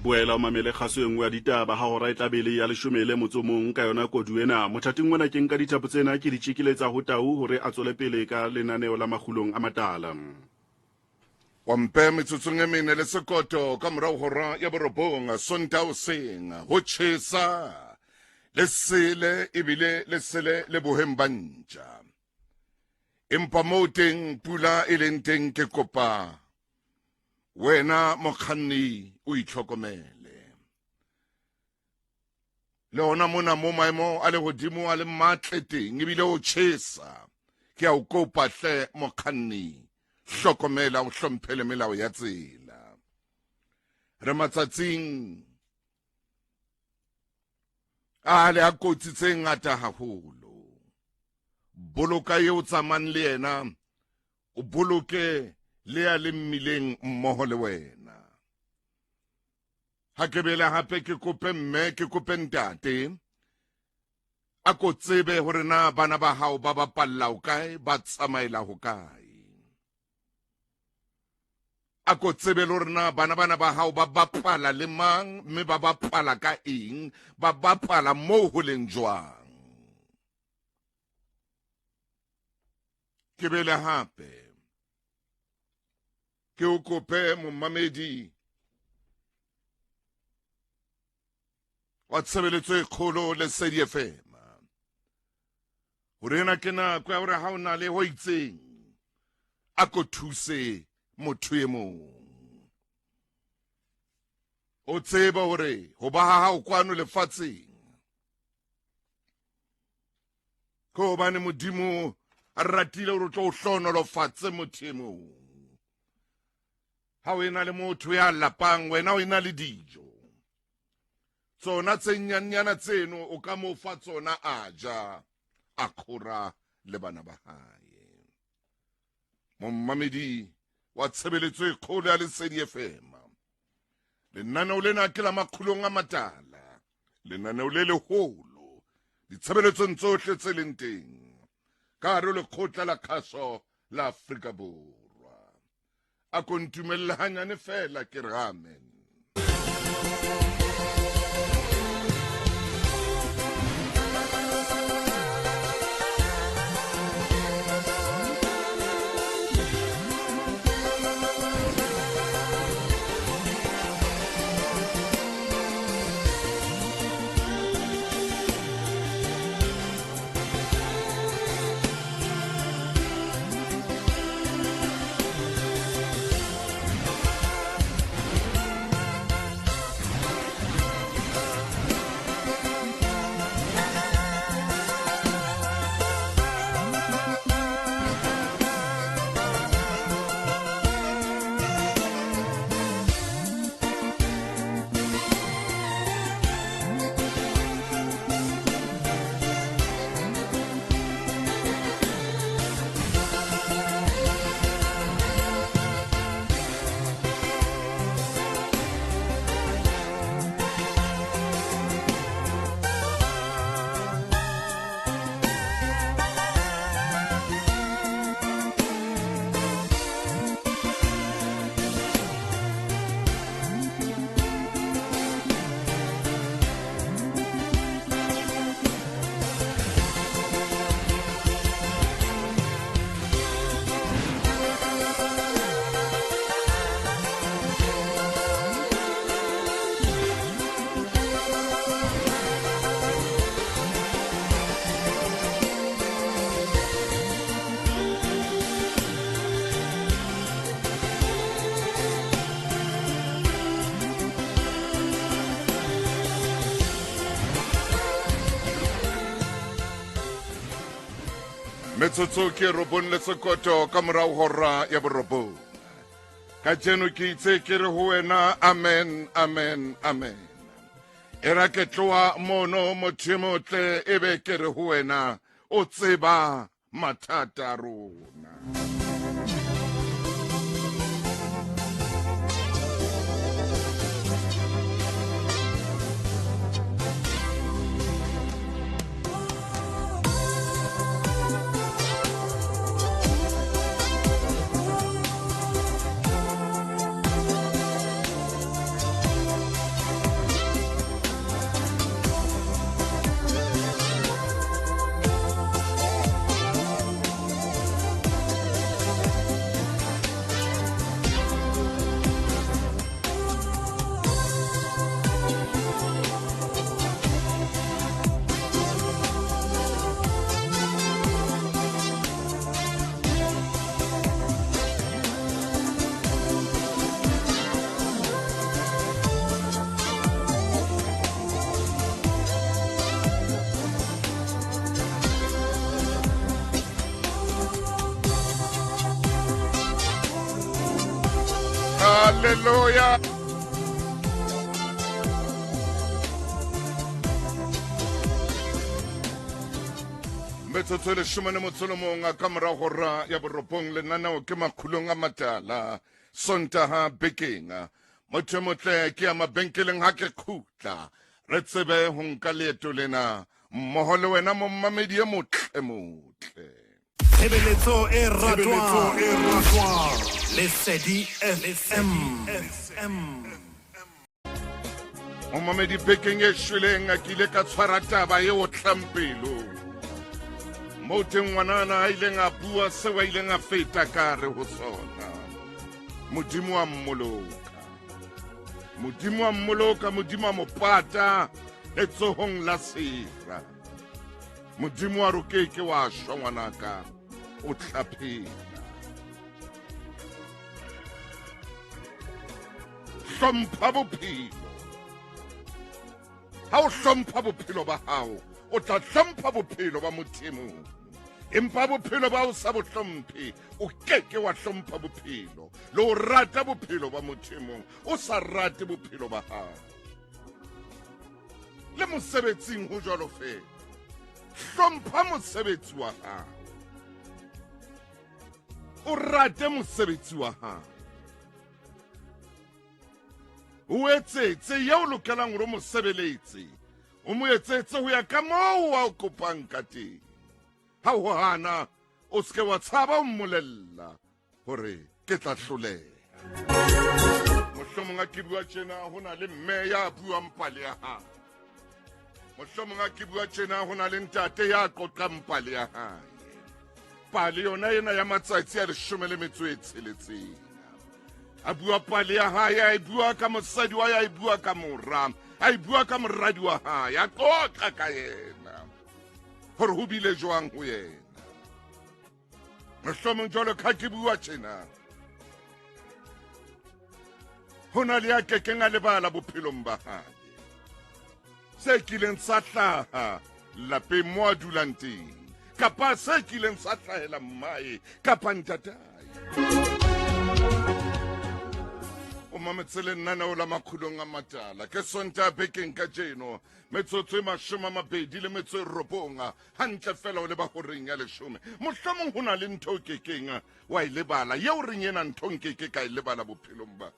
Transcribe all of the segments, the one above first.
Boela o mamele kgaso e nngwe ya ditaba ha hora e tla be le ya 10 ka yona koduena. Mothating ona ke nka dithapo tsena ke di tjhekeletsa ho Tau hore a tswele pele ka lenaneo la Makgulong A Matala. Wa mpe metsotsong e mene le sekoto ka morao hora ya borobong Sontaha hoseng ho tjhesa le sele ebile le sele le boheng ba ntja. Empa moo teng pula e leng teng ke kopa wena mokganni o itlhokomele. Le hona mona mo maemo a le hodimo a le matle teng ebile o tjhesa, ke a o kopa hle mokganni, hlokomela o hlomphele melao ya tsela. Re matsatsing a le a kotsi tse ngata haholo. Boloka eo tsamayang le yena, o boloke le ya le mmileng mmoho le wena. Ha ke bele hape ke kope mme, ke kope ntate, a ko tsebe hore na bana ba hao ba bapalla ho kae, ba tsamaela ho kae. A ko tsebe le hore na bana ba hao ba bapala le mang, mme ba bapala ka eng, ba bapala moo ho leng jwang. Ke bele hape ke o kope momamedi wa tshebeletso e kgolo Lesedi FM hore ena ke nako ya hore ha o na le ho itseng a ko thuse motho e mong. O tseba hore ho ba ha hao kwano lefatsheng ke hobane Modimo a ratile hore o tlo o hlonolofatse motho e mong. Ha o ena le motho ya lapang, wena o ena le dijo, tsona tse nyanyana tseno o ka mo fa tsona a ja, a khora le bana ba hae. Mommamedi wa tshebeletso e kgolo ya Lesedi FM, lenaneo lena ke la Makgulong A Matala, lenaneo le leholo ditshebeletsong tsohle tse leng teng ka hare ho lekgotla la kgaso la Afrika Borwa. A ko ntumelle hanyane fela ke re amen. Metsotso ke robong le sekoto ka morao hora ya borobong. Ka jeno ke itse ke re ho wena amen, amen, amen. Era ke tloa mono motho e motle ebe ke re ho wena o tseba mathata a rona. Hallelujah. Metsotso e leshome le motso o mong a ka mora hora ya borobong lenaneo ke Makgulong A Matala Sontaha bekeng motho e motle ke ya mabenkeleng ha ke kgutla re tsebe ho nka leeto lena mmoho le wena mommamedi e motle. Tshebeletso e ratwang Lesedi FM. Mommamedi bekeng e shweleng a kile ka tshwara taba e o tlampelo moteng ngwanana a ileng a bua seo a ileng a feta kare ho sona. Modimo wa mmoloka, modimo wa mopata letsohong la sera. Modimo wa rokeke wa shwa ngwanaka o tlhaphela. Hlompha bophelo. Ha o hlompha bophelo ba hao o tla hlompha bophelo ba motho e mong. Empa bophelo ba o sa bo hlomphe o keke wa hlompha bophelo le o rata bophelo ba motho e mong o sa rate bophelo ba hao. Le mosebetsing ho jwalo fela, hlompha mosebetsi wa hao, o rate mosebetsi wa hao, o etsetse yeo lokelang hore mosebeletse o mo etsetse ho ya ka moo wa o kopang ka teng. Ha o hana o ske wa tshaba o mmolella hore ke tla hloleha. Mohlomong a ke bua tjena ho na le mme ya buang pale ya hae. Mohlomong a ke bua tjena ho na le ntate ya qoqang pale ya hae. Pale yona ena ya matsatsi a 16. A bua pale ya hae, a bua ka mosadi wa ya, a bua ka mora, a bua ka moradi wa hae, a qoqa ka yena hore ho bile jwang ho yena. Mohlomong jwalo ka ke bua tjena ho na le ya kekeng a lebala bophelong ba hae, se kileng sa hlaha lapeng moo a dulang teng, kapa se kileng sa hlahela mmae kapa ntatae. O mametsele lenaneo la Makgulong A Matala ke Sontaha bekeng ka jeno metsotso e 29 hantle fela o leba horeng ya 10. Mohlomong ho na le ntho kekeng wa e lebala yeo reng ena ntho nkeke ka e lebala bophelong ba.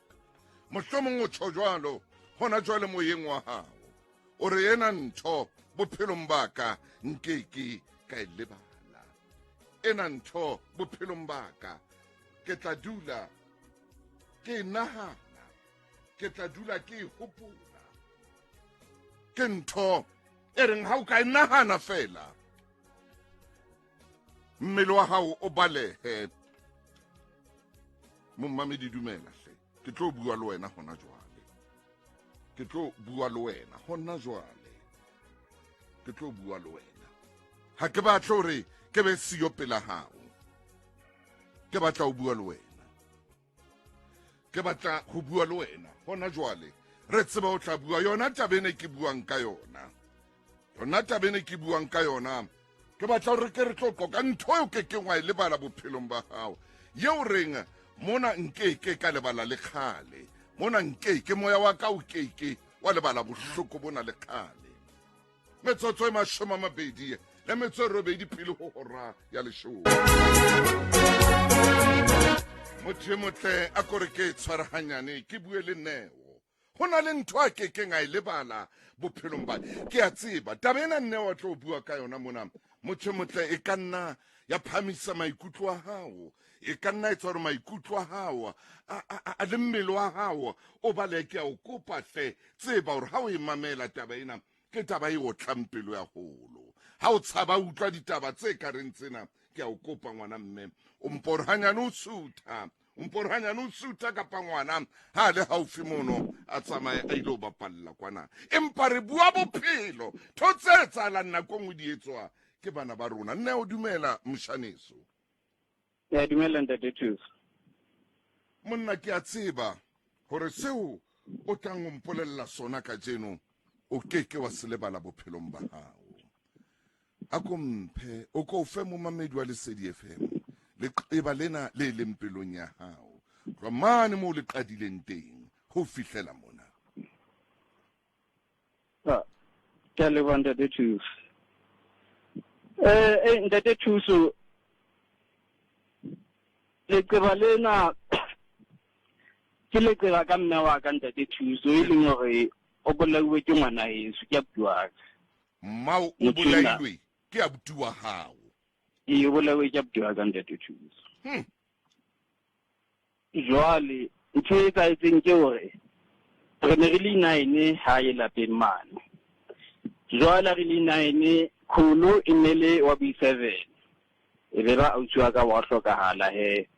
Mohlomong o tjho jwalo hona jwale moyeng wa hao o re ena ntho bophelong ba ka nkeke ka e lebala. Ena ntho bophelong ba ka ke tla dula ke nahana, ke tla dula ke hopola. Ke ntho e reng ha o ka e nahana fela mmele wa hao o balehe. Mommamedi dumela hle, ke tlo bua le wena hona jwale. Ke tlo bua le wena hona jwale. Ke tlo bua le wena. Ha ke batla hore ke be siyo pela hao. Ke batla ho bua le wena. Ke batla ho bua le wena hona jwale. Re tseba o tla bua yona tabene ke buang ka yona. Yona tabene ke buang ka yona. Ke batla hore ke re tlo qoqa ntho eo ke wa e lebala bophelong ba hao. Yeo reng mona nkeke ka lebala le khale. Mona nkeke moya wa ka o keke wa lebala bohloko bona le khale. Metsotso e 20 le metso e 8 pele ho hora ya 10. Motho e motle a kore ke tshwarahanyane ke bue le Neo. Ho na le ntho a kekeng a e lebala bophelong ba. Ke a tseba taba ena Neo a tlo bua ka yona mona. Motho e motle e ka nna ya phamisa maikutlo a hao, e ka nna etsa hore maikutlo a hao a le mmele wa hao o baleke a o kopa hle. Tseba hore ha o e mamela taba ena ke taba e o tlampelo ya holo. Ha o tshaba utlwa ditaba tse ka reng tsena ke a o kopa ngwana mme o mporhanyane o suta kapa ngwana ha le haufi mono a tsamaye a ilo bapalla kwana. Empa re bua bophelo thotse tsalang nakong o di etswa ke bana ba rona. Nne o dumela mshaneso? Ya dumela ntate Thuso. Monna ke a tseba hore seo o tlang o mpolella sona ka jeno o keke wa se lebala bophelong ba hao. Ako mphe o ko fe mo mamedi wa Lesedi FM le qeba lena le lempelong ya hao tloa mane mo le qadileng teng ho fihlela mona. Ke a leboha Ntate Thuso. Ntate Thuso, leqeba lena ke leqeba ka mme wa ka Ntate Thuso e leng hore o bolauwe ke ngwana heso ke abuti wa ka. Mao o bolailwe ke abuti wa hao. O bolauwe ke abuti wa ka Ntate Thuso. Jwale ntho e etsahetseng ke hore re ne re le 9 hae lapeng mane. Jwale re le 9 khulu e ne le wa B7 e be ba ausi wa ka wa hlokahala he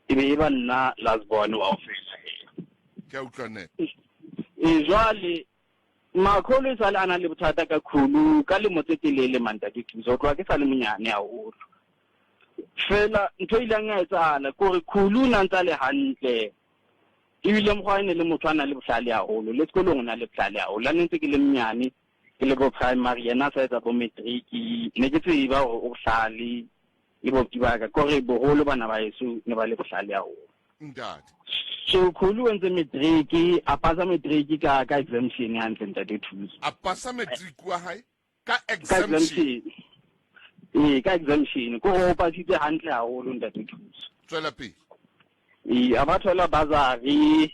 e be ba nna last born wa ofela he Ke utlwane. Jwale Makgulong e sale ana le bothata ka khulu ka le motsetelele Ntate Thuso o tloa ke sa le monyane haholo fela ntho ile nga etsahala gore khulu na ntse le hantle ile mkhwane le motho ana le bohlale haholo le sekolong na le bohlale haholo la ntse ke le mnyane ke le bo primary yena sa etsa bo matric ne ke tseba hore o bohlale le bo tibaka gore boholo bana ba yeso ne ba le bohlale haholo Ntate. so khulu wenze matric a pasa matric ka exemption ya Ntate Thuso A pasa matric wa hae ka exemption. Ka exemption ko go pasitse hantle haholo Ntate Thuso. Tswela pele. A ba thola bazari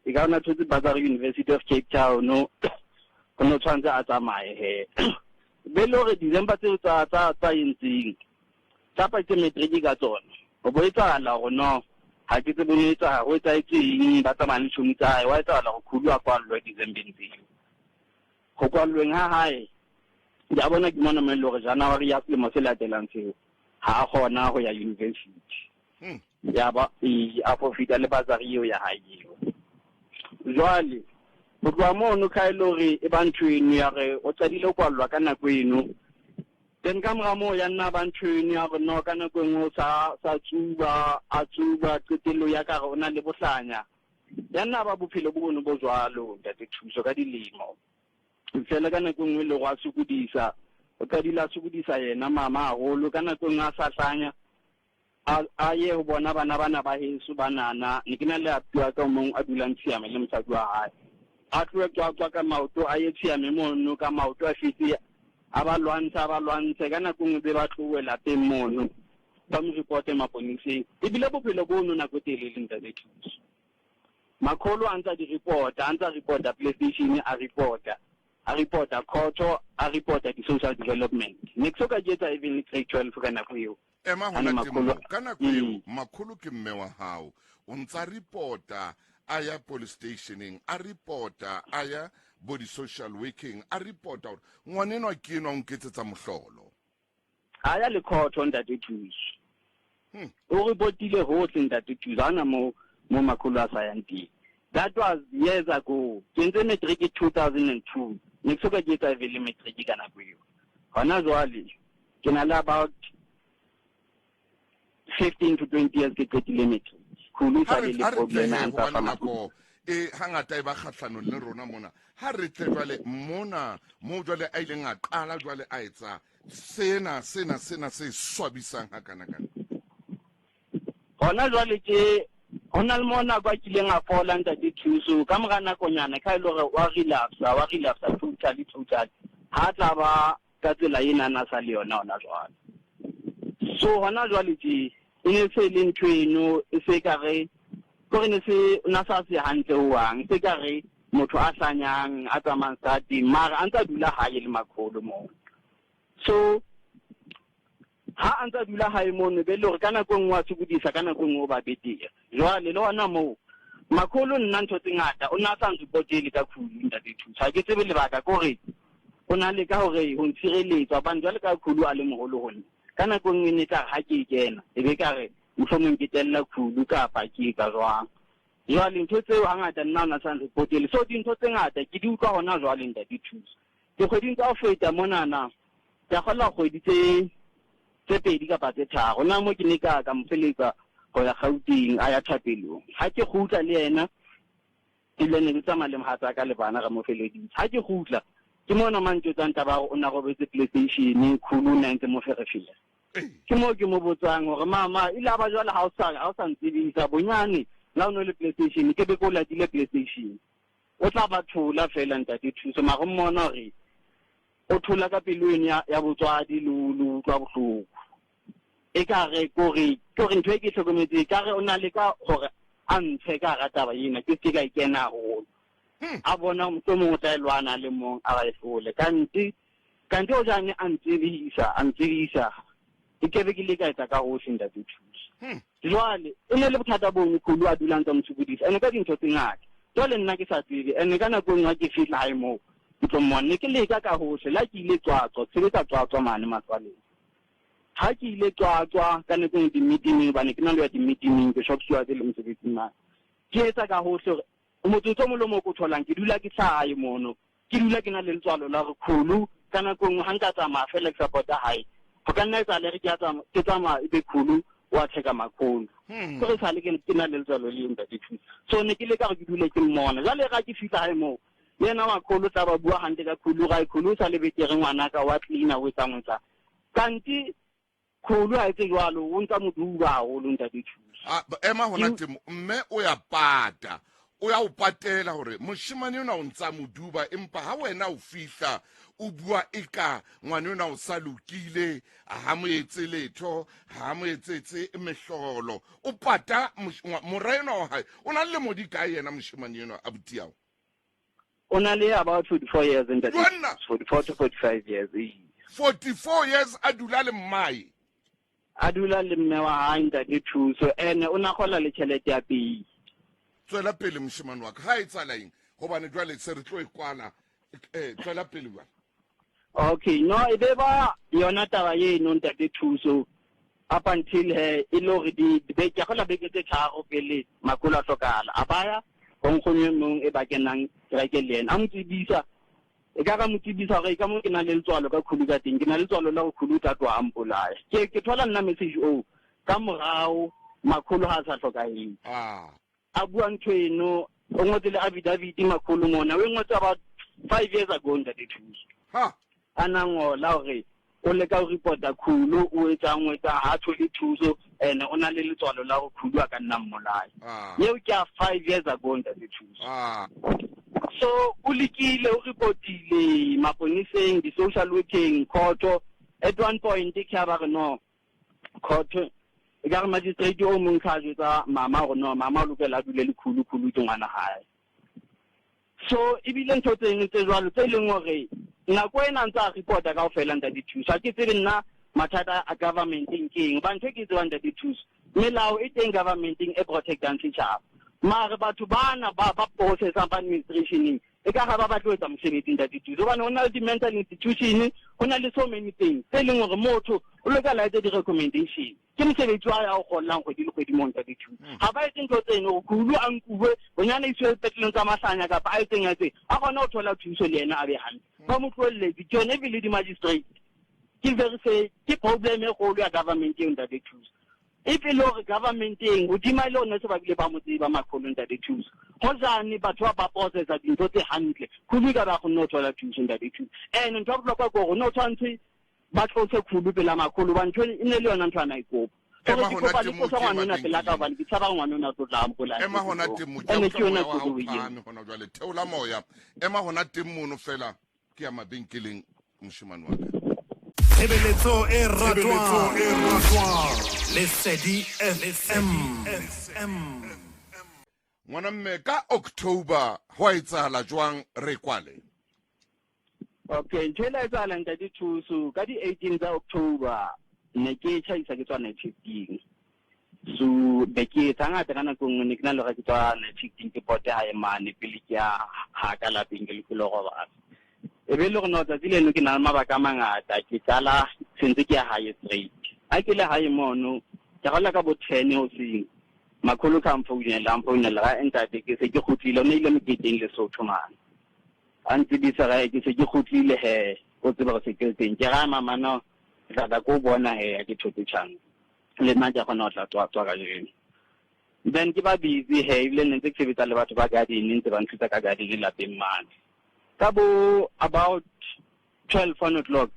e ka ona thotse bazari University of Cape Town no no tshwantse a tsamaye he be le hore December tsa yentseng tsa pa tse matric ka tsona o bo etsahala hore no ha ke tse bonetsa ho etsaetseng ba tsamaya le tshumi tsa hae wa etsahala go khulu a kwallwe December ntseng go kwallweng ha hae ya bona ke mona mo le hore January ya selemo se latelang seo ha gona go ya university ya ba a profita le bazari eo ya hae eo jwale go tloa mono ka ile hore e ba nthweno ya re o tsadile o kwallwa ka nako eno then ka mora moo ya nna ba nthweno ya re no ka nako engwe sa tsuba qetelo ya ka re o na le bohlanya ya nna ba bophelo bo bono bo jwalo Ntate Thuso ka dilemo fela ka nako engwe le go a sokodisa o ka dila sokodisa yena mama haholo ka nako engwe a sa hlanya a ye ho bona bana ba heso banana ne ke na le apuwa ka mong a dulang tshiame le mosadi wa hae a tloe tswa ka maoto a ye tshiame mono ka maoto a fitse a ba lwantse ka nako ngwe be ba tloela teng mono ba mo reporte maponiseng ebile bophelo bono nako telele Ntate Thuso Makgulong a ntsa di reporta PlayStation a reporta court a reporta di social development ne ke soka jetsa even grade 12 ka nako eo Ema hona temo ka nako eo Makgulong ke mme wa hao o ntsa reporta aya police stationing a reporta aya body social working a reporta hore ngwaneno a ke enwa o nketsetsa mohlolo aya le court Ntate Thuso o reportile hohle Ntate Thuso ana mo Makgulong a sayanti that was years ago ke ntse matric 2002 ne ke soka ke etsa vele matric ka nako eo hona jwale ke na le about 15 to 20 years ke qetile matric khulu sa le problem a ntsa nako e hangata e ba kgahlano le rona mona ha re tle jwale mona mo jwale a ileng a qala jwale a etsa sena se swabisang ha kana hona jwale ke hona le mona kwa kileng a fola Ntate Thuso ka mora nakonyana ka ile hore wa relapse totally ha tla ba ka tsela ena na sa le yona hona jwale so hona jwale ke ene se le nthweno e se ka re gore ne se na sa se hantle hoang se ka re motho a hlanyang a tsamang sa di mara a ntsa dula hae le Makgulong mo so ha antsa dula hae mono be le hore ka nako engwe a sokodisa ka nako engwe o ba betere jwale le hona moo Makgulong nna ntho tse ngata o na sa ntsupotele ka khulu Ntate Thuso ha ke tsebe lebaka kore o na le ka hore ho ntshireletsa ba jwale ka khulu a le moholo hona ka nako engwe ne tla ha ke kena e be ka re mohlomong ke tella khulu kapa ke ka jwang jwale ntho tseo hangata nna ona sa ntsupotele so dintho tse ngata ke di utlwa hona jwale Ntate Thuso ke kgweding tsa ho feta monana ke kgola kgwedi tse pedi kapa tse tharo nna mo ke ne ka mfeletsa go ya Gauteng a ya Thapelong ha ke gutla le yena ile ne ke tsamaya le mohatsa ka le bana ga mo feleditse ha ke gutla ke mona mantse tsa ntaba o na go betse PlayStation khulu 9 mo ferefile ke mo botsang hore mama ile ba jwale ha o sa ntsebisa bonyane la no le PlayStation ke be ko latile PlayStation o tla ba thola fela ntate thuso mara mmona hore o thola ka pelong ya botswadi lu twa bohloko e ka re kore ntho e ke hlokometse ka re o na le ka hore a ntshe ka rata ba yena ke ka ikena ho a bona motho mo tla elwana le mong a ba efole kanti o jane a ntsebisa e ke be ke le ka etsa ka ho shinda dithuso jwale e ne le bothata bong khulu a dulang tsa motshubudisa ene ka dintho tse ngata jwale nna ke sa tsebe ene ka nako nngwe ke feel high mo mhlomone ke le ka hohle la ke ile tswatswa sebetsa tswatswa mane matswaleng ha ke ile tswatswa ka nako di meeting bane ke na le di meeting ke shopswa le mosebetsing mane ke etsa ka hohle motsotso mo lo mo go tholang ke dula ke hlaye mono ke dula ke na le letswalo la re khulu ka nako nngwe ha nka tsamaya fela ke support high go ka nna etsa le re ke tsamaya e be khulu wa theka makhulu go re sale ke na le letswalo le nta dithuso so ne ke le ka ke dule ke mmona jale ga ke fitla hae mo yena makhulu tla ba bua hante ka khulu ga khulu sa le betere ngwana ka wa cleaner we tsamotsa kanti khulu a itse jwalo o ntsa moduba o lo nta dithuso ema hona temo mme o ya pata o ya o patela hore moshimane ona o ntsa moduba empa ha wena o fihla o bua eka ngwane ona o sa lokile ha mo etse letho ha mo etsetse mehlolo o pata morena wa hae o na le modi ka yena moshimane ona a butiao ona le about 24 years and 44 to 45 years 44 years adula le mmai adula le mme wa hae nta dithuso ene o na gola le tšhelete ya pei tswela pele moshimane wa ka ha etsala eng hobane jwale se re tlo ikwala tswela pele wa okay no e be ba yona taba ye no nta dithuso up until he e lo re di be ke gola be ke tse tharo pele makolo a hlokala abaya gonkgonye mong e ba kenang ke le ena a motsibisa e ka motsibisa gore ka mo ke na le letswalo ka khulu ka teng ke na le letswalo la go khulu tatwa ampolae ke thola nna message o ka morao makolo ha sa hlokaheng a bua ntho eno o ngotse le affidavit makolo mona o ngotse about 5 years ago nda dithuso ana ngola hore o le ka reporta khulu o etsa ha thole thuso ene o na le letswalo la go khulu a ka nna mmolai yeo ke 5 years ago nda dithuso so o likile o reportile maponiseng di social working court at one point ke ba re no court e ka magistrate o mong khaje tsa mama go no mama o lokela dule le khulu ke ngwana hae so ibile ntho tseng tse jwalo tse leng hore nako ena ntse a reporta ka ofela nta dithuso ke tsebe nna mathata a governmenting king ba ntse ke tseba nta dithuso melao e teng governmenting e protectang setjhaba mare batho bana ba process ba administration e ka ga ba batlo etsa mosebetsi nta dithuso bana ona di mental institution hona le so many things tse leng hore motho o lokela etsa di recommendation ke mosebetsi wa ya o gollang go di le go di monta dithuso ha ba etse ntho tseno go khulu a nkuwe bonyane iswe petleng tsa mahlanya ka ba etseng etse a gona o thola thuso le ena a be hantle ba mo tloletse tsone be le di magistrate ke very say ke problem e go ya government e nta dithuso e pele hore government eng o dima ile ona se ba bile ba motse ba makgolo nta dithuso go jane batho ba processa dintho tse hantle khulu ka ba go no thola thuso nta dithuso ene ntho go lokwa go no tshwantse ba tlotse khulu pela makgolo ba ntho e ne le yona ntho ana ikopa ema hona temo ke ngwana pela ka bana ke tsaba ngwana ona tlo tla ampola ema hona temo ke yona go phame hona jwale theola moya ema hona temo no fela ke ya mabenkeleng moshimane wa ka Tshebeletso e ratwang Lesedi FM ngwana mme ka October ho etsahala jwang re kwale okay ntshela etsala nta dithuso ka di 18 tsa October ne ke tšhaisa ke tswa night shifting so be ke tsangata kana go ngwe ke na le ga ke tswa night shifting ke pote ha e mane pele ke ya ha ka la pengele ke lo go ba e be le go notsa dile no ke na mabaka mangata ke tsala sentse ke ya high straight a ke le high mono ke ga la ka bo 10 o seng makolo ka mfounela ga entate ke se ke khutlile ne ile meketeng le sotho man antse di sa ga ke se ke khutlile he o tseba go se ke teng ke ga mama no tla go bona he ya ke thote tshang le nna ja gona o tla tswa ka jeno then ke ba busy he ile ntse ke sebetsa le batho ba garden ntse ba nthuta ka garden la teng man ka bo about 12 o'clock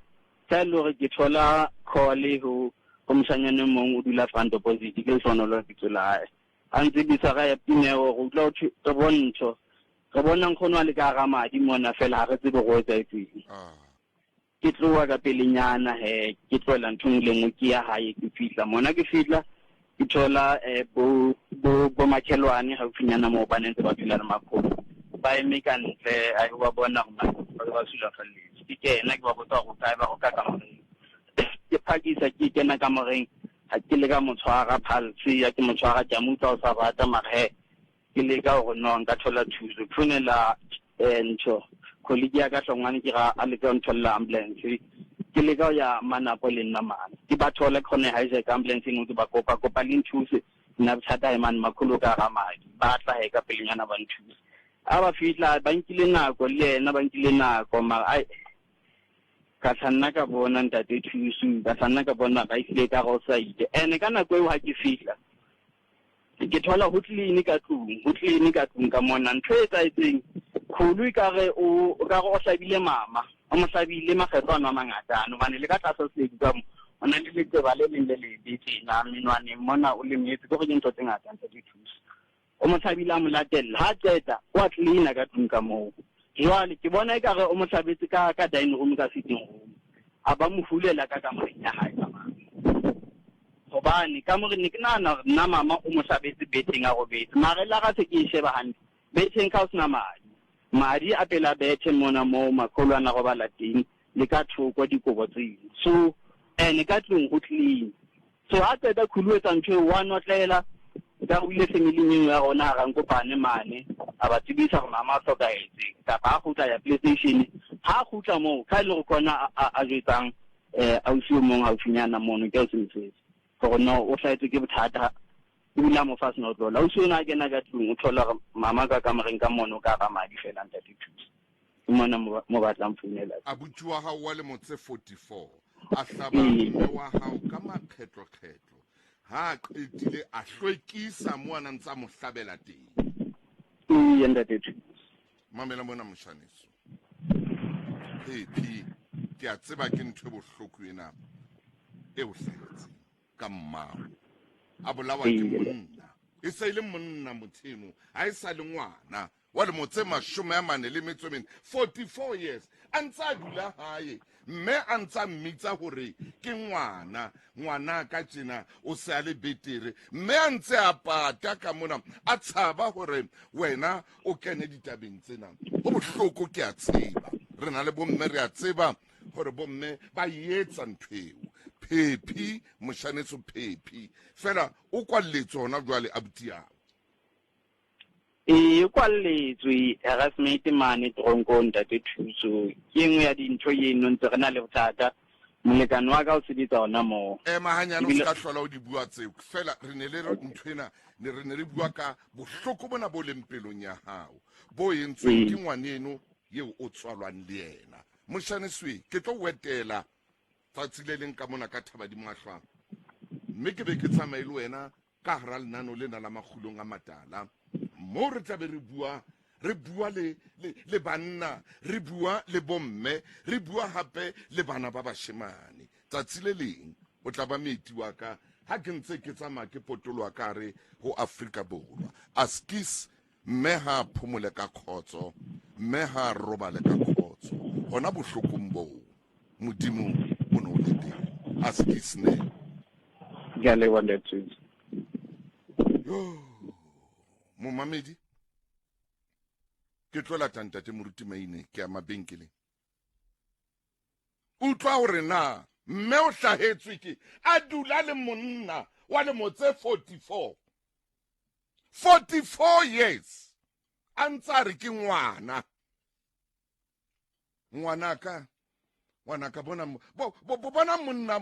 tsa lo re ke thola call ho go moshanyane mong o dula front opposite ke sona lo fitsola a ntse bisa ga ya Pineo go tlo re bontsho re bona nkgono le ka ga madi mona fela ha re tsebe go etsa etseng ke tloa ka pelenyana ke tloela nthong le ngwe ke ya hae ke fitla mona ke fitla ke thola bo makhelwane ha ufinyana mo ba nentse ba dula le makholo ba eme ka ntle a go ba bona ba sula falletse ke kena ke ba botsa go kae ba go ka kamoreng ke phakisa ke kena kamoreng ha ke le ka motshwara phalsi ya ke motshwara jamutsa o sa rata mare ke le ka go no nka thola thuso phunela ntsho colleague ya ka hlongwane ke ga a le ka ntholla ambulance ke le ka ya manapo le nna mana ke ba thola khone ha ise ka ambulance ngwe ke ba kopa le nthuse nna bthata e man makholo ka ga madi ba tla he ka pelenyana ba nthuse a ba fitla ba nkile nako le ena ba nkile nako ma ai ka tsanna ka bona ntate thusu ka tsanna ka bona ba ile ka go saide ene ka nako e ha ke fitla ke thola ho clinic ka tlung ka mona ntho e tsaitseng khulu ka re o hlabile mama o mo hlabile makgetlwana mangata no bane le ka tlasa sedi ka mo ona le letseba le leng le le ditsena minwane mona o le metse go ntho tse ngata ntse di thusa o mo hlabile a mo latella ha tseta wa cleaner ka tlung ka mo jwale ke bona ka re o mo hlabetse ka dining room ka sitting room a ba mo hulela ka kamoreng ya hae ka mama hobane ka mo re ne ke nana nna mama o mo hlabetse beteng a go betse mare la ga se ke sheba hantle beteng ka o sna madi a pela bethe mona mo makholwana go bala teng le ka thoko dikobo tseng so ene ka tlung go clean so ha tseda khuluetsa ntho wa notlela ka o ile family nngwe ya rona ga nkopane mane a ba tsibisa go mama hloka etse ka ba go tla ya PlayStation ha go tla mo ka le go kona a jetsang a usio mong ha ufinyana mono ke o sentse go no o hlaetse ke bothata bula mo fast no tlola o sona ke na ka tlung o thola mama ka kamoreng ka mono ka ga madi fela nta dithusa mona mo batla mfunela a butšwa ga wa le motse 44 a hlaba mme wa hao ka makgetlo ha qetile a hlwekisa mo ana ntsa mo hlabela teng yenda dithusa mamela mona moshaneso phi ke a tseba ke ntho bohloko ena e o hlahetse ka mmao a bolawa ke monna e sa ile monna mothemo a e sa le ngwana wa le motse 44 years a ntsa dula hae mme a ntsa mmitsa hore ke ngwana ka tsena o se a le betere mme a ntse a pata ka mona a tshaba hore wena o kene ditabeng tsena go bohloko ke a tseba re na le bomme re a tseba hore bomme ba yetsa nthweo phephi moshanetso phephi fela o kwalletswe hona jwale abuti yao e kwalletswe harassment mane tronko ntate thuso ke nngwe ya dintho yeno ntse re na le bothata molekano wa ka o sebetsa hona mo mahanyane o ska hlola o di bua tseo fela re ne le nthwena re ne re bua ka bohloko bona bo leng pelong ya hao bo yentsweng ke ngwaneno yeo o tswalwang le yena moshaneswe ke tlo wetela tsatsi le leng ka mona ka thaba di mahlwa mme ke be ke tsamaye le wena ka hara lenano lena la Makgulong A Matala mo re tlabe re bua le banna re bua le bomme re bua hape le bana ba bashemane tsatsi le leng o tla ba meti wa ka ha ke ntse ke tsamaya ke potolwa ka re ho Afrika Borwa askis mme ha phomole ka khotso mme ha robale ka khotso hona bohlokong boo modimo o no le teng askisne gale wonder too momamedi ke tlola tantate moruti maine ke a mabenkeleng utlwa hore na mme o hlahetswe ke a dula le monna wa le motse 44 years a ntsa re ke ngwana ka bona monna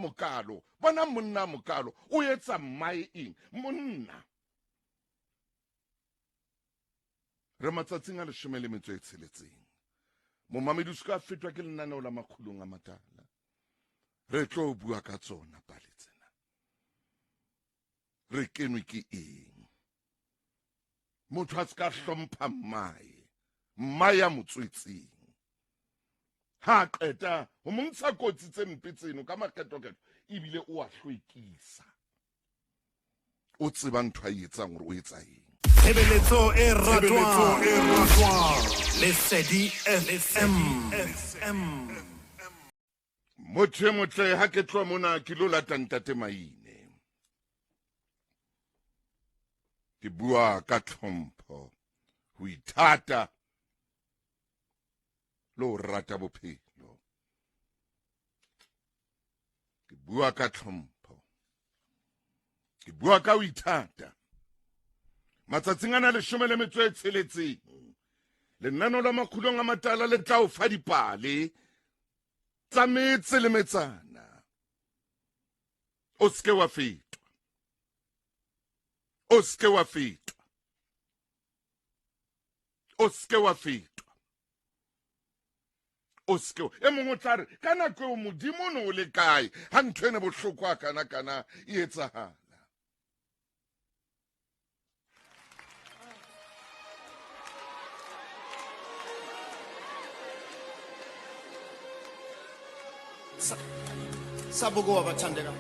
mokalo o etsa mmae eng monna re matsatsing a 16 momamedi o ska fetwa ke lenaneo la Makgulong A Matala re tlo bua ka tsona pale tsena re kenwe ke eng motho a ska hlompha mmae ya motswetseng ha qeta ho montsha kotsi tse mpe tseno ka makgetlo ebile o a hlwekisa o tseba ntho a etsang gore o etsa eng Tshebeletso e ratwang. Lesedi FM. motho e motle ha ke tloa mona ke lo lata ntate Maine ke bua ka tlhompho ho ithata lo rata bophelo ke bua ka tlhompho ke bua ka ho ithata matsatsing ana 16 lenaneo la Makgulong A Matala le tla o fa dipale tsa metse le metsana o ske wa fetwa o ske wa fetwa o ske wa fetwa o ske e mongwe tla re ka nako o modimo no le kae ha ntho ene bohloko a kana e etsahala Sabugoa bathandeka.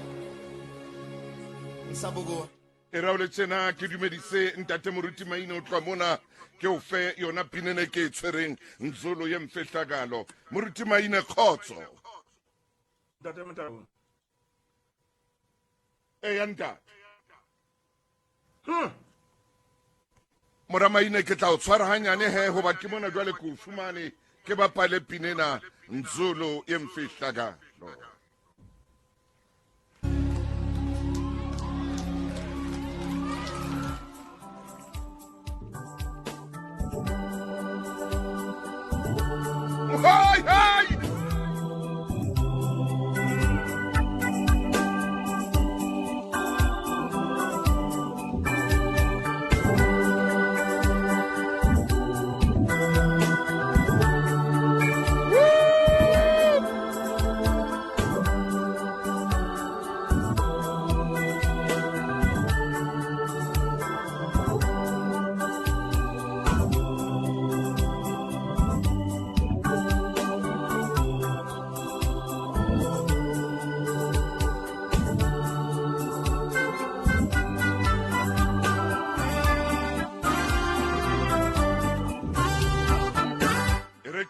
Sabugoa. e raole tjena ke dumedise ntate moruti Maine o tloa mona ke o fe yona pinene ke e tshwereng nzolo ye mfehlakalo moruti Maine khotso Ntate Matala. e ya ntate mora Maine ke tla o tshwara hanyane he hoba ke mona jwale ke o fumane ke bapale pinena nzolo ye mfehlakalo Hai hai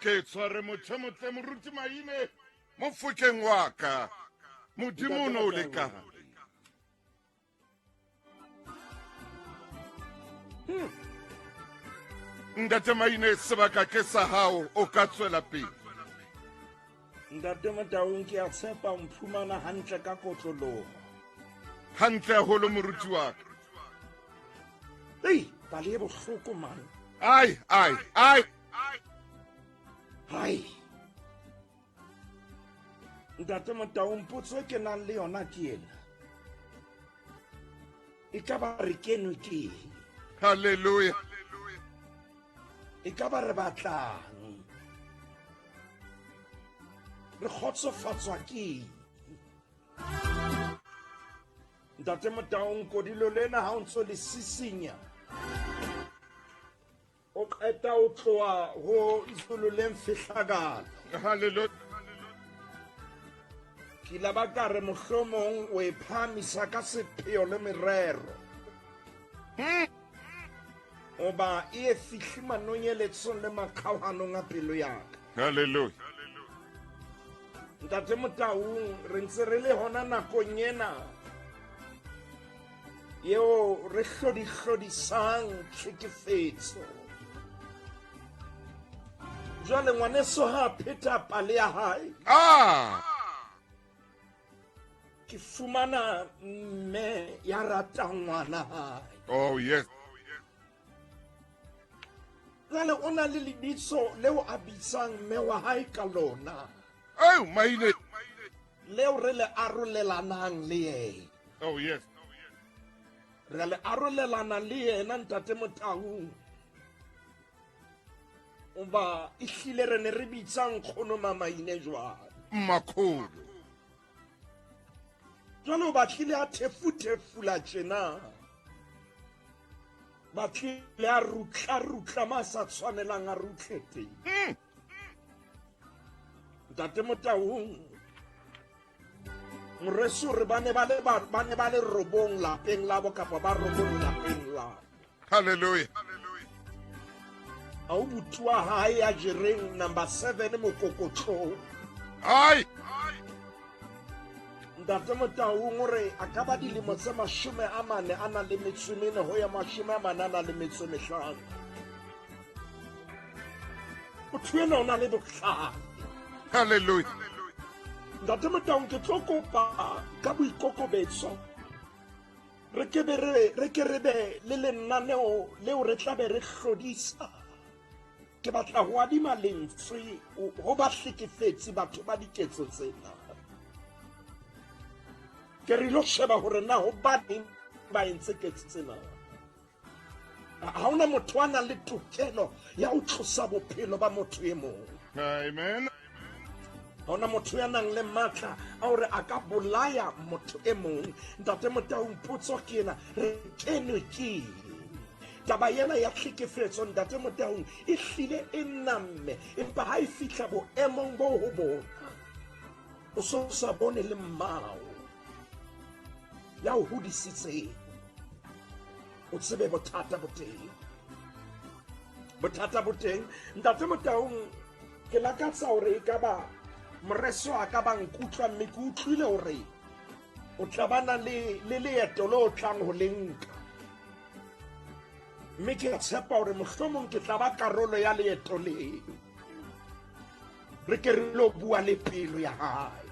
ke tshware motho motle moruti Maine mo fokeng wa ka modimo no le kae ntate Maine sebaka ke sa hao o ka tswela pele Ntate Matala ke a tshepa mphumana hantle ka kotloloho. hantle holo moruti wa ka Ei, ba le bohloko man. ai Hai. Ntate Matala mpotso ke nang le yona ke ena. E ka ba re kenwe ke eng? haleluya E ka ba re batlang. Re khotsofatswa ke eng? Ntate Matala kodilo lena ha o ntso le sisinya. O qeta o tloa ho izolo le mfehlakalo. haleluya Ke la ba ka re mohlomong o e phamisa ka sepheo le merero. Oba e fihli manonyeletsong le makgauhanong a pelo ya ka. haleluya Ntate Matala re ntse re le hona nakong ena eo re hlodisang tlhekefetso. Jwale ngwaneso ha pheta pale ya hae ke fumana mme ya ratang ngwana hae. oh yes Jwale o na le lebitso leo a bitsang mme wa hae ka lona, oh Maine leo re le arolelanang le yena. oh yes Re le arolelana le yena ntate Matala. Oba ihlile re ne re bitsang nkgono Maine jwale. Makgolo Jwale o batlile a thefula tjena. Batlile a rutla ma sa tshwanelang a rutle teng. Ntate Matala moreso re ba ne ba le robong lapeng la bo kapa ba robong lapeng la. Hallelujah. A ubutu wa hae a jereng number 7 mokokotlong. Ai. Ntate Motaung hore a ka ba dilemo tse 40 a nang le metso e 4 ho ya 40 a nang le metso e 5. Motho ena o na le bohlale. Hallelujah. Ntate Motaung ke tlo kopa ka boikokobetso re ke be le lenaneo leo re tla be re hlodisa. Ke batla ho adima lentswe ho ba hlekefetsi batho ba diketso tsena. Ke re lo sheba hore na ho ba ba entse ketso tsena. Ha ona motho a nang le tokelo ya ho tlosa bophelo ba motho e mong. Amen. Ha ona motho ya nang le matla a hore a ka bolaya motho e mong. Ntate Motaung potso ke ena, re kenwe ke taba yena ya hlekefetso ntate Motaung e hlile e namme empa ha e fihla boemong bo ho bona o so sa bone le mmao ya ho hodisitseng o tsebe bothata boteng ntate Motaung ke lakatsa hore e ka ba moreso a ka ba nkutlwa mme ke utlwile hore o tla bana le leeto le o tlang ho lenka. Mme ke tshepa hore mohlomong ke tla ba karolo ya leeto leo. Re ke re lo bua le pelo ya hae.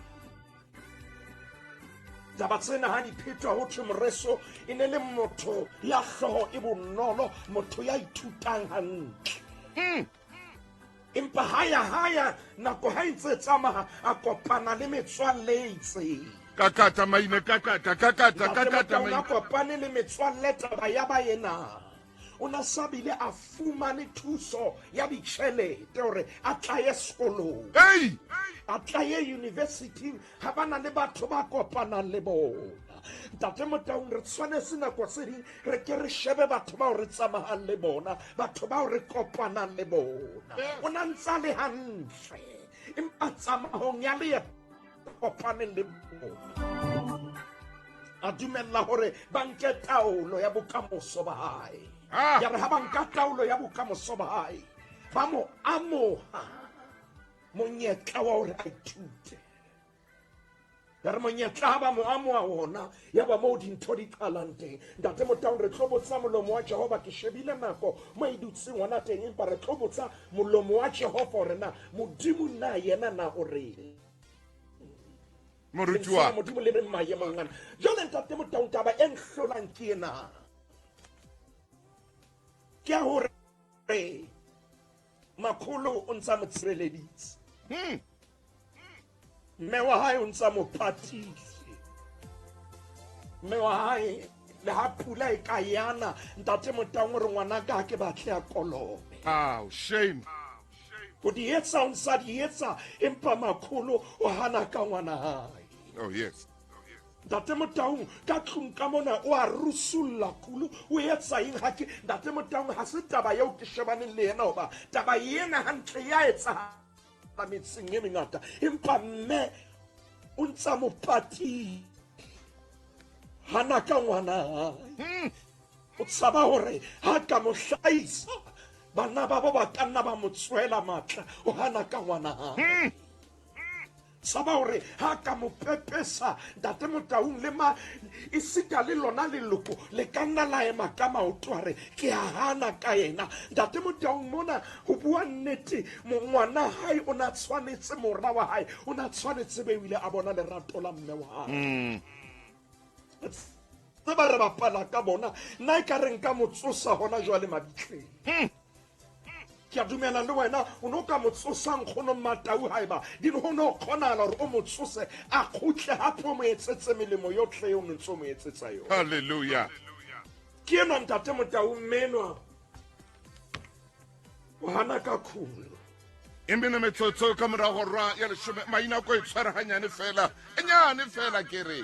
Taba tsena ha di phetwa ho thwe moreso e ne le motho ya hlooho e bonolo, motho ya ithutang hantle. Empa haya nako ha ntse tsamaya a kopana le metswalle e itseng. Kakata maine kakata maine. A kopane le metswalle taba ya ba yena. Ona sabile a fumane thuso ya ditjhelete hore a tlaye sekolong. Hey! A tlaye university ha bana le batho ba kopanang le bona. Ntate Motaung re tshwanetse nako tse ding re ke re shebe batho bao re tsamayang le bona, batho bao re kopanang le bona. O na ntsa le hantle empa tsamayong ya leeto kopaneng le bona. A dumella hore ba nke taolo ya bokamoso ba hae. Ya re ha ba nka taolo ya bokamoso ba hae ba mo amoha monyetla wa hore a ithute. Ya re monyetla ha ba mo amoha ona ya ba mo dintho di qalang teng. Ntate Motaung re tlo botsa molomo wa Jehova ke shebile nako mo e dutseng ngwana teng empa re tlo botsa molomo wa Jehova hore na modimo na yena na o reng. Morutwa modimo le re maemong ana jwale Ntate Motaung taba e nhlolang ke ena ke hore Makgulong o ntsa mo tshireleditse. Mme wa hae o ntsa mo phathise. Mme wa hae le ha pula e ka yana Ntate Motaung re ngwana ka ke batle a kolobe. Shame. O di etsa o ntsa di etsa empa Makgulong o hana ka ngwana hae. Oh yes. Ntate Motaung ka tlung ka mona o a rusulla kulu o etsa eng ha ke Ntate Motaung ha se taba eo ke shebaneng le yena hoba taba yena hantle ya etsa ba metseng e mengata empa mme o ntsa mo pati hana ka ngwana o tsaba hore ha ka mo hlaisa bana ba ba kanna ba mo tswela matla o hana ka ngwana tsaba hore ha ka mo pepesa Ntate Motaung le ma isika le lona leloko le kanna la ema ka maoto hare ke a hana ka yena. Ntate Motaung mona ho bua nnete ngwana hae o na tshwanetse mora wa hae o na tshwanetse be wile a bona lerato la mme wa hae. Tseba re bapala ka bona nna e ka re nka motsosa hona jwale mabitleng. Ke a dumela le wena o no ka motsosang khono Matau haeba di no no khona la o motsose a khutle hape mo etsetse melemo yotlhe yo ntso mo etsetsa yo. Hallelujah. Ke ena Ntate Motaung menwa o hana ka khulu Embene metsotso ka mora go rwa ya leshome maina ko e tshwara hanyane fela enyane fela ke re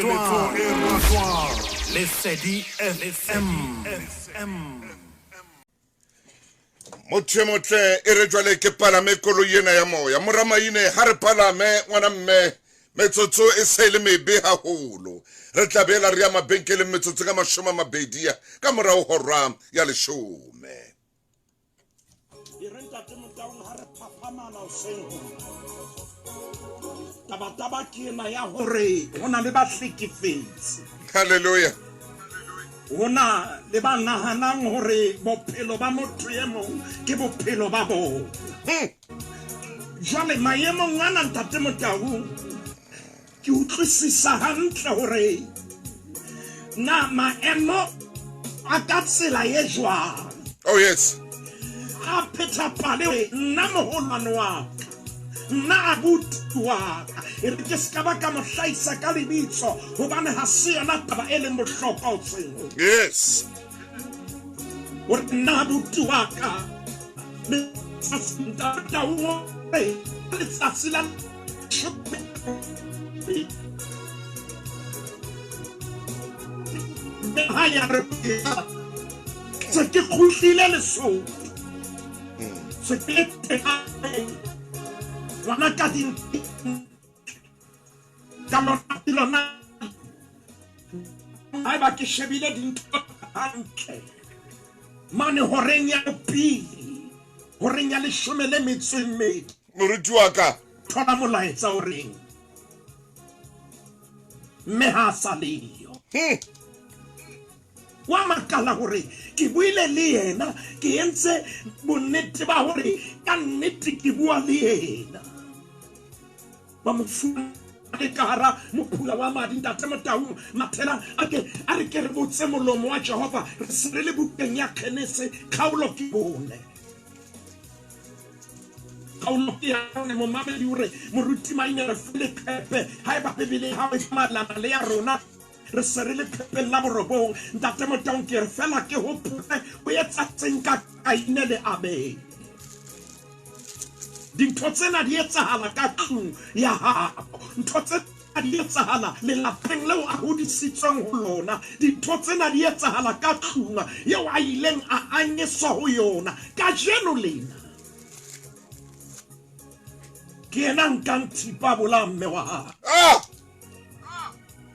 rasoir. Lesedi FM. Motho motle e re jwale ke palame koloi ena ya moya moramaine ha re palame ngwana mme metsotso e se le mebe haholo re tla bela re ya mabenkele metsotso ka 20 ka morao hora ya 10 Irenta temotang ha re phaphamala o seng taba ke ena ya hore hona le bahlekefetsi hallelujah hona le ba nahanang hore bophelo ba motho e mong ke bophelo ba bona jwale maemong ana ntate Motau ke utlwisisa hantle hore na maemo a ka tsela e jwang oh yes a pheta pale nna moholwane wa nna abuti wa e re ke ska ba ka mo hlaisa ka lebitso hobane ha se yona taba e leng bohlokwa o tseng yes hore nna abuti wa ka le tsasinta uwa le tsasila ha ya re se ke khutlile lesong se ke tena wana ka din kalona ai ba ke shebile dintho hantle mane horeng ya pili horeng ya 12 moruti wa ka thola molaetsa o reng me ha saliyo wa makala hore ke buile le yena ke entse bonnete ba hore ka nnete ke bua le yena ba mofuna le kahara mophula wa madi ntate Motau mathela a re ke re botse molomo wa Jehova re se re le bukeng ya khenese khaolo ke bone khaolo ke ya ne mo mamedi hore moruti maine re fele pepe ha ba bebele ha e malana le ya rona re se re le pepe la borobong ntate Motau ke re fela ke hopole o etsa tsenka kaine le abe dintho tsena di etsahala ka tlung ya hao ntho tsena di etsahala lelapeng leo a hodisitsweng ho lona dintho tsena di etsahala ka tlung eo a ileng a anyeswa ho yona ka jeno lena ke ena nkang thipa bola mme wa hao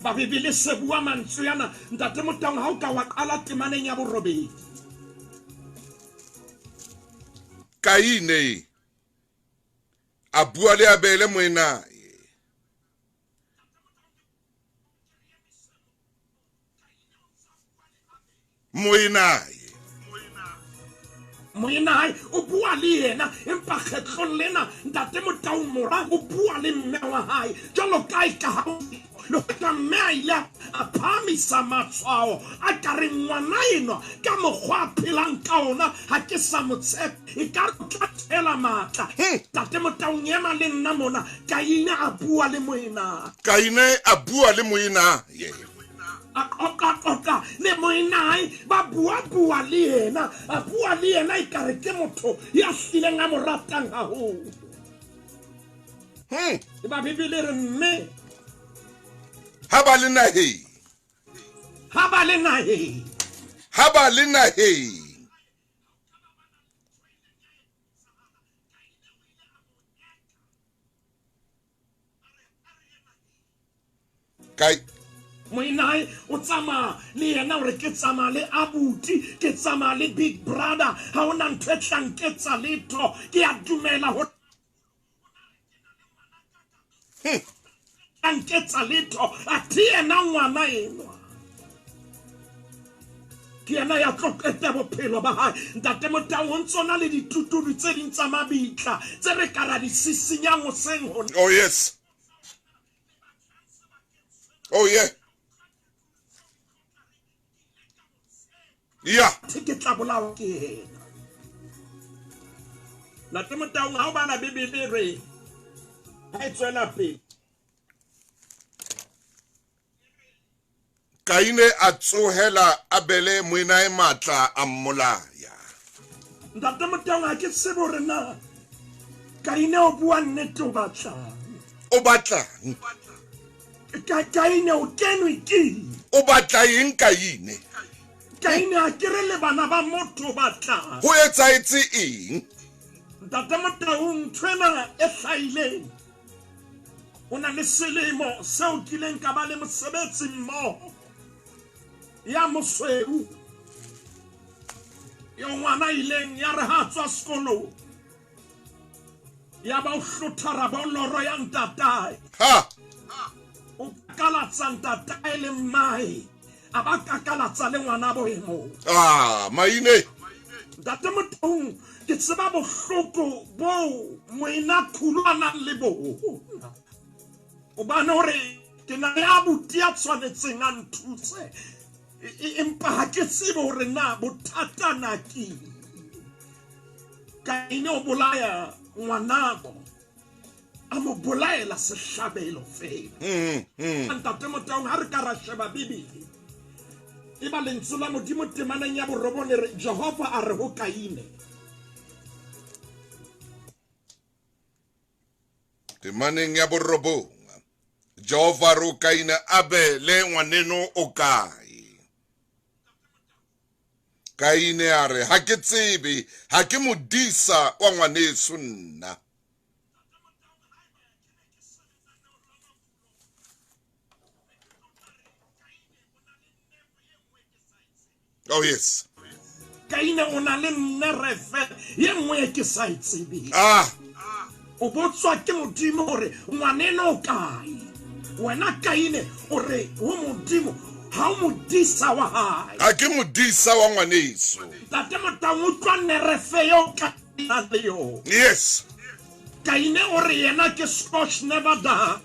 ba bebele se bua mantswe yana ntate Motau ha o ka wa qala temaneng ya borobedi Kaine a bua le Abele moenae moenae o bua le yena empa kgetlong lena ntate Motau mora o bua le mme wa hae jalo kae ka ha lo ka mme a ile a phamisa matshwao a ka re ngwana enwa ka mokgwa phelang ka ona ha ke sa motshepe e ka tla tela matla ntate Motau nyema le nna mona Kaine a bua le moenae a le moenae ba bua le yena a bua le yena e ka re ke motho ya hlileng a mo ratang haholo ba bibele re mme ha ba le naheng kai moenae o tsama le yena hore ke tsama le abuti ke tsama le big brother ha ona ntho e tlanketsa letho ke a dumela ho tlanketsa letho a thi ena ngwana enwa ke ena ya tloketa bophelo ba hae ntate Motau o ntsona le ditutudu tse ding tsa mabitla tse re ka ra di sisinyang o seng ho oh yes oh yeah yeah ke tla bolawa ke yena ntate Motau ha o bana bebele re ha e tswela pele Kaine a tsohela Abele moenae matla a mmolaya ntate Motau ha ke tsebe hore na Kaine o bua nnete o batlang Kaine o kenwe ke. O batla eng Kaine? Kaine a kere le bana ba motho batla. Ho etsaetse eng? Ntate Motaung tshwena e hlaileng. O na le selemo seo kileng ka ba le mosebetsi mmoho. Ya mosweu. Yo ngwana ileng ya re ha tswa sekolo. Ya ba o hlothara ba loro ya ntatae. Ha! O kalatsa ntatae le mmae. A ba kakalatsa le ngwana boemo. Ah, Maine. Ntate Motaung ke tseba bohloko bo moena khulwana le bona. O bana hore ke na ya buti ya tshwanetseng a nthuse. Empa ha ke tsebe hore na bothata na ke. Kaine o bolaya ngwanako. A mo bolaela sehlabelo fela. Ntate Motaung ha re ka ra sheba Bibele. E ba lentswe la Modimo temaneng ya borobong re Jehova a re ho Kaine. Temaneng ya borobong. Jehova ro Kaine abe le ngwaneno o kae? Kaine a re ha ke tsebe, ha ke modisa wa ngwaneso nna. Oh yes. Kaine o na le nnerefe ye nngwe ke sa itsebe. Ah, O botswa ke Modimo hore ngwaneno o kae. Wena Kaine o re ho Modimo ha o modisa wa hae. ha ke modisa wa ngwaneso. Ntate Motaung utlwa nnerefe yo Kaine le yo. Yes. Kaine o re yena ke Scotch never die.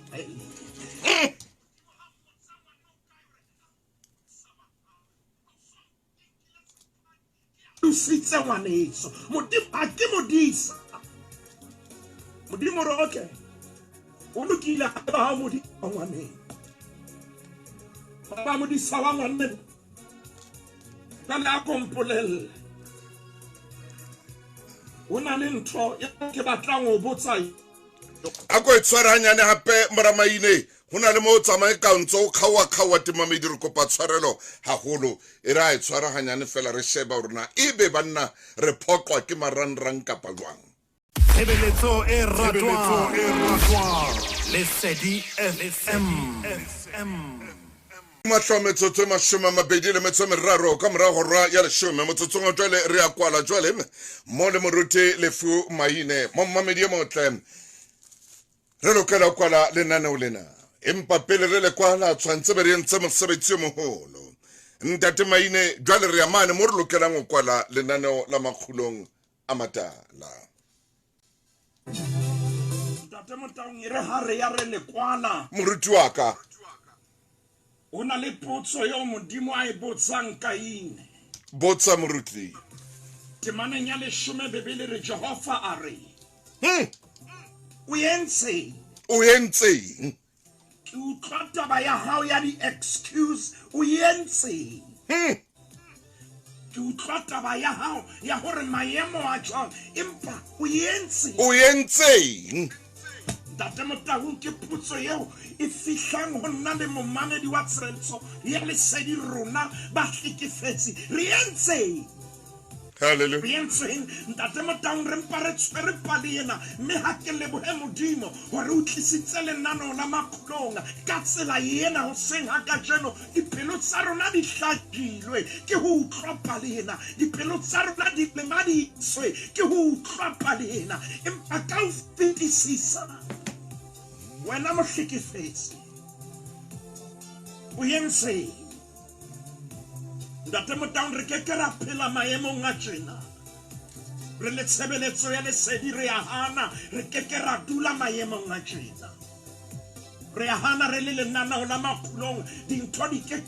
O sitse ngwaneso. Modimo ha ke modisa. Modimo re okay. O lokile ha modisa wa ngwaneng. Ba modisa wa ngwaneng. Kana a kompolelle. O na le ntho ya ke batlang ho botsa. A ko etshwara hanyane hape Moramaine. Hona le mo tsamaye ka ntso khawa timamedi re kopa tshwarelo haholo e ra etshwara hanyane fela re sheba rona ebe banna re phoqwa ke marangrang kapa jwang. Tshebeletso e ratwang Lesedi FM. Mahlometsotso tse 23 ka mora hora ya 10 motsotsong o jwale re a kwala jwale mo le moruti lefu Maine mo mamedi motle re lokela kwala lenaneo lena empa pele re le kwala tshwantse be re ntse mosebetsi moholo ntate Maine jwale re amane mo re lokelang go kwala lenaneo la Makgulong A Matala. Ntate Motaung re ha re ya re le kwala. Moruti wa ka O na le potso yo Modimo a e botsang Kaine. botsa moruti. Temaneng ya 10 Bibele re Jehova a re. O entse. O entseng? Ke utlwa taba ya hao ya di-excuse. O entse. Ke utlwa taba ya hao ya hore maemo a jwang. Empa o entse. O entseng? Ntate Motaung ke potso yeo e fihlang ho nna le momamedi wa tshebeletso ya Lesedi rona ba hlekefetse. Re entse. Hallelujah. Re entseng Ntate Motaung re mpa re tshwere pale ena mme ha ke lebohe Modimo hore o tlisitse lenaneo la Makgulong ka tsela ena hoseng ha kajeno. Dipelo tsa rona di hlakilwe ke ho utlwa pale ena. Dipelo tsa rona di lemaditswe ke ho utlwa pale ena. Empa ka ho fetisisa wena mohlekefetsi o entse. Ntate Motaung re ke ra phela maemong a tjena. Re le tshebeletso ya Lesedi re a hana re ke ra dula maemong a tjena. Re a hana re le lenaneo la Makgulong dintho di ke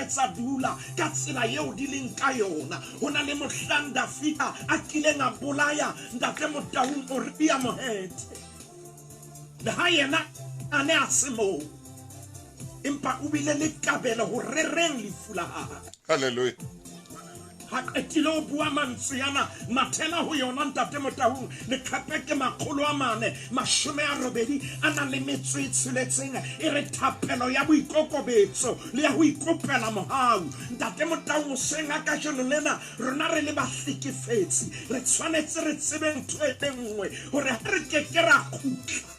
tsa dula ka tsela eo di leng ka yona. Ho na le mohlang Dafita a kileng a bolaya Ntate Motaung o re ya mohete. Le ha yena a ne a se moo empa o bile le kabelo ho rereng lefu la hae. Hallelujah. ha qetile o bua mantswe yana mathela ho yona ntate Motaung leqephe ke 480 a nang le metso e tsheletseng e re thapelo ya boikokobetso le ya ho ikopela mohau ntate Motaung senga ka jeno lena rona re le bahlekefetsi re tshwanetse re tsebe ntho e nngwe hore ha re ke ra khutla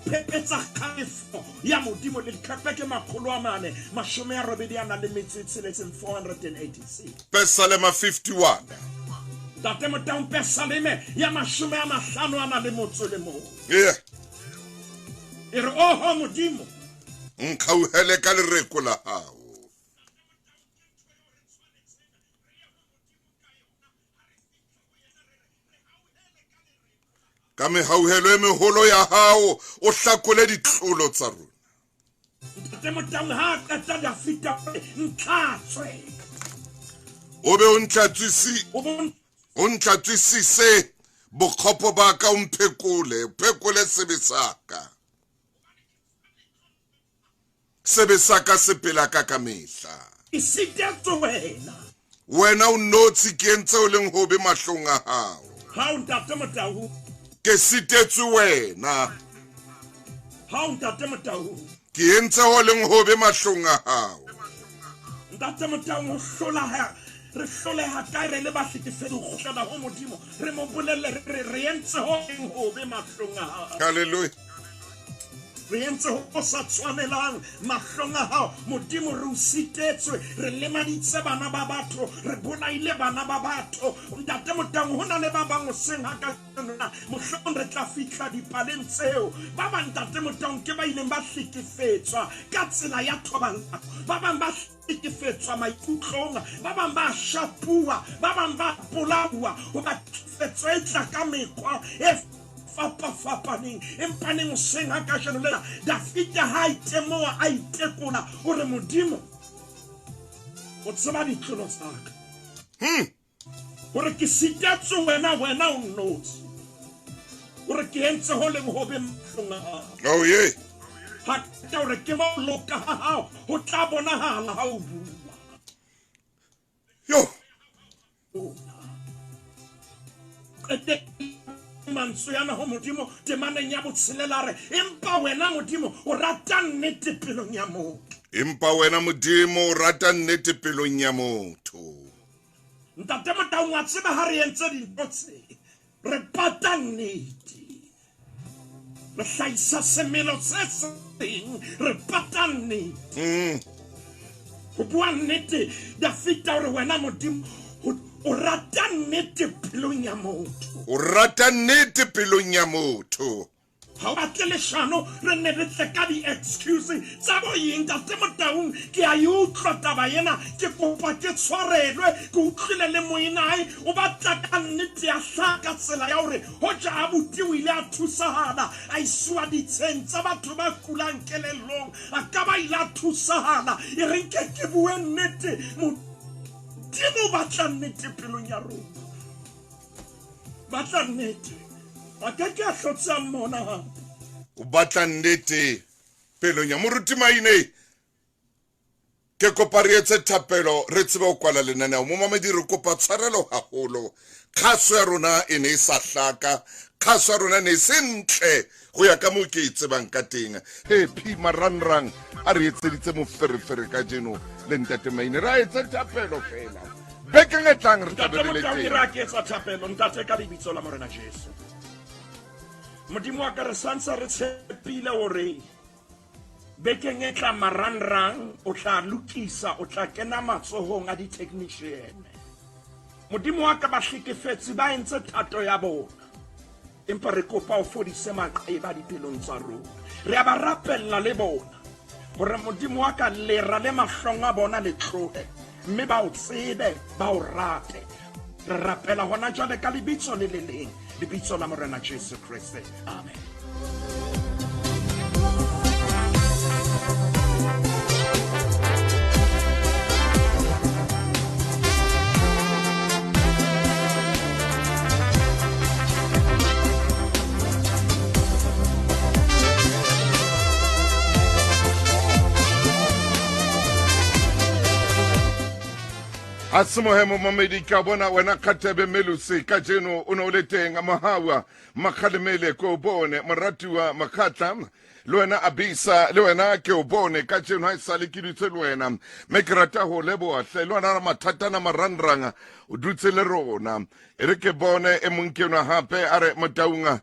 pepetsa khalifo ya modimo le leqephe ke 480 a nang le metso e tsheletseng 486 Psalm 51 Tate Motaung Psalme ya 50 a nang le motso le mo yeah e re oho modimo nkhauhele ka lereko la hao ka mehauhelo e meholo ya hao o hlakole ditlolo tsa rona Tate Motaung ha qeta da fita ntlhatswe o be o ntlatswisise bokgopo ba ka o phekole sebe saka se pela ka ka mehla isitetso wena o notsi ke entse o leng hobe mahlong a hao ha o Tate Motaung ke sitetswe wena ha o Tate Motaung ke entse o leng hobe mahlong a hao Tate Motaung o hlola re hloleha ka re le bahlekefedi go hlaba ho modimo re mo bolelle re entse ho eng hobe mahlong a hao hallelujah re entse ho sa tshwanelang mahlong a hao modimo re o sitetswe re lemaditse bana ba batho re bolaile bana ba batho ntate Motaung ho na le ba bang o seng ha ka nna mohlomong re tla fihla dipaleng tseo ba bang ntate Motaung ke ba ileng ba hlekefetswa ka tsela ya thobalano ba bang ba hlekefetswa maikutlong ba bang ba shapua ba bang ba polawa ho ba fetswa e tla ka mekgwa e fapaneng empaneng o senga ka jeno lena Dafita ha itemoa a itekola hore modimo o tseba ditlolo tsa ka hore ke sitetswe wena o nnotsi hore ke entse ho leng hobe mahlong a hao oh yeah ha ta hore ke mo loka ha hao ho tla bonahala ha o bua yo mantswe yana ho modimo temaneng ya botshelela re empa wena modimo o rata nnete pelong ya motho empa wena modimo o rata nnete pelong ya motho ntate Motaung wa tseba ha re entse dintho tse re pata nnete re hlaisa semelo se seng re pata nnete ho bua nnete Dafita hore wena modimo o rata nnete pelong ya motho o rata nnete pelong ya motho ha o batle leshano re ne re tle ka di-excuse tsa boyeng ntate Motaung ke a e utlwa taba ena ke kopa ke tshwarelwe ke utlwile le moenae o batla ka nnete ya hlaka tsela ya hore ho ja abuti o ile a thusahala a isiwa ditsheng tsa batho ba kulang kelellong a ka ba ile a thusahala e re nke ke bue nnete Dimo batla nnete pelong ya rona batla nnete a ka ke a hlotsa mona o batla nnete pelong ya moruti maine ke kopa re etse thapelo re tsebe o kwala lenaneo mo mamedi re kopa tshwarelo haholo khaso ya rona e ne sa hlaka khaso ya rona ne sentle go ya ka mo ke itsebang ka teng happy marangrang a re etseditse mo ferefere ka jeno le ntate maine ra etse thapelo fela bekeng e tlang re tabelele teng ra ke etsa thapelo ntate ka lebitso la morena Jesu modimo wa ka re sansa re tshepile hore bekeng e tla marangrang o tla lokisa o tla kena matsohong a di-technician modimo wa ka bahlekefetsi ba entse thato ya bona empa re kopa o fodise maqeba dipelong tsa rona re a ba rapella le bona hore modimo wa ka lera le mahlong a bona le tlohe mme ba o tsebe ba o rate re rapela hona jwale ka lebitso le leng lebitso la morena Jesu Kriste amen a se mohemo momedi ka bona wena kgatebe melusi ka jeno o ne o le teng a mahawa makgalemele ko o bone moratiwa makgatla le wena abisa le wena ke o bone ka jeno ha e sale ke dutse le wena me ke rata ho leboha hle le wena mathata na marandrang o dutse le rona e re ke bone e mong ke yona hape a re motaunga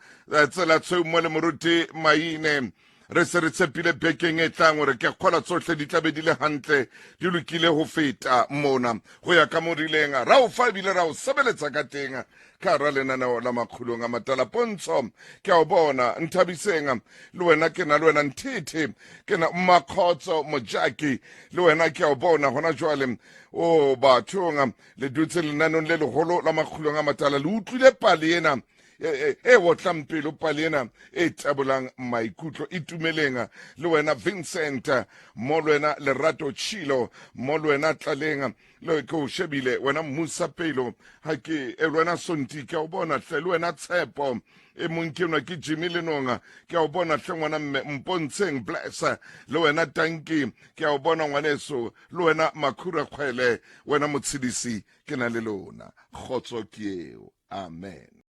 tsela tseo mo le moruti maine re se re tshepile bekeng e tlang gore ke kgola tsohle di tlabe di le hantle di lokile ho feta mona go ya ka morileng ra o fa ebile ra o sebeletsa ka teng ka ra lenaneo la Makgulong A Matala pontsho ke a o bona nthabiseng le wena ke na le wena nthithi ke na Mmakhotso Mojaki le wena ke a o bona hona jwale o bathong le dutse lenanong le leholo la Makgulong A Matala le utlwile pale ena e wotlang pelo pale ena e tabolang maikutlo e tumeleng le wena Vincent mo le wena Lerato Chilo mo le wena Tlaleng le ke o shebile wena Musa Pelo ha ke le wena Sonti ke o bona hle le wena Tshepo e mong ke nwa ke Jimmy Lenonga ke o bona hle ngwana Mpontsheng Bless le wena Tanki ke o bona ngwaneso le wena Makhura Khwele wena Motshidisi ke na le lona khotso ke eo amen.